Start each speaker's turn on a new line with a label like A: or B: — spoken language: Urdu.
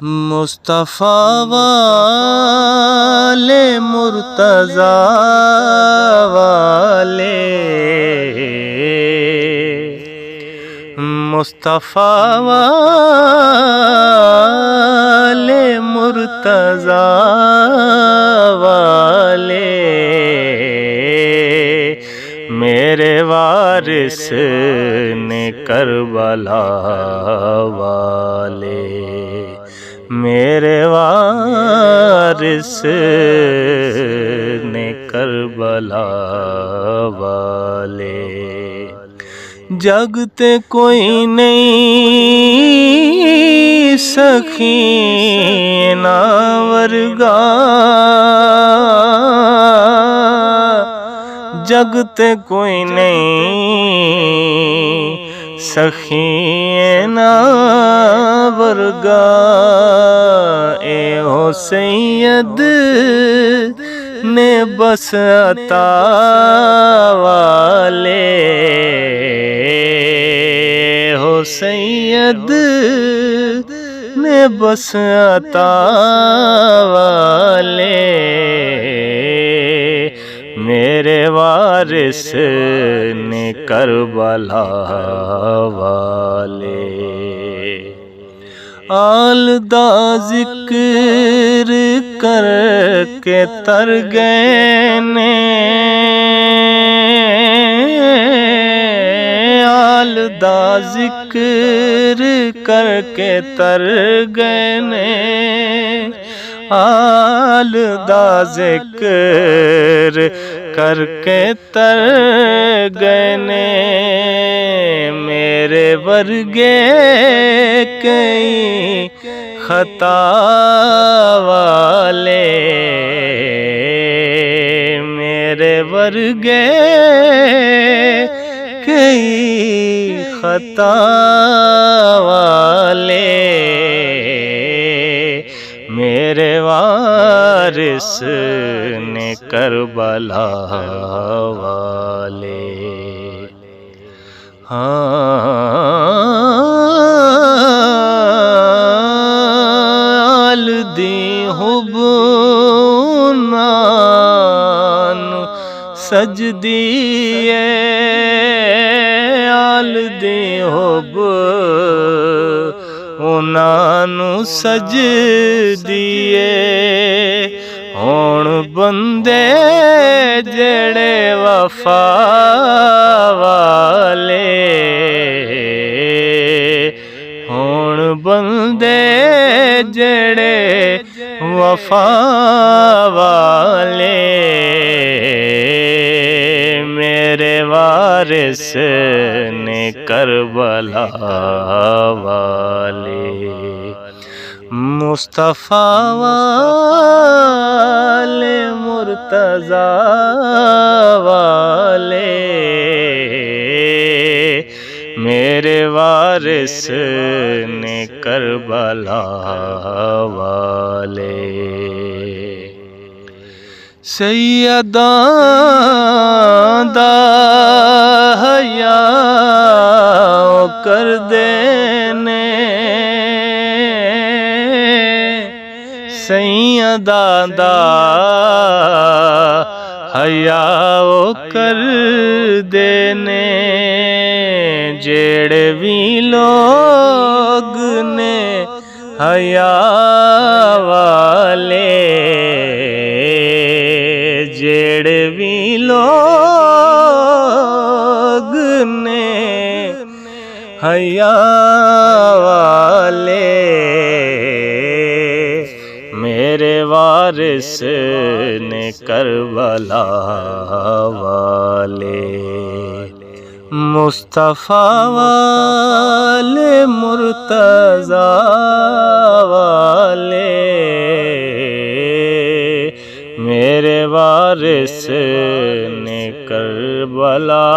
A: مصطفیٰ والے مرتضیٰ والے، مصطفیٰ والے مرتضیٰ والے، میرے وارث نے کربلا والے، میرے وارث نے کربلا والے، جگتے کوئی نہیں سخینہ ورگا، جگتے کوئی نہیں سخینہ ورگا، اے ہو سید نے بس عطا والے، ہو سید نے بس عطا والے، میرے وارث نے کربلا والے، آل دا ذکر کر کے تر گئے نے، آل دا ذکر کر کے تر گئے نے، آل دا ذکر کر کے تر گئے نے، میرے ورگے کئی خطا والے، میرے ورگے کئی خطا والے، میرے وارث نے کربلا والے، آل دی حب نان سجدیے، آل دی حب انہاں سجدیے، ہون بندے جڑے وفا والے، ہون بندے جڑے وفا والے، میرے وارث نے کربلا والے، مصطفیٰ والے مرتضیٰ والے، میرے وارث نے کربلا والے، سیداں دا حیاء کر دینے، سیداں دا حیاء کر دینے، جڑے بھی لوگ نے حیاء والے، جڑے بھی لوگ نے حیاء والے، میرے وارث نے کربلا والے، مصطفیٰ والے مرتضیٰ والے، میرے وارث نے کربلا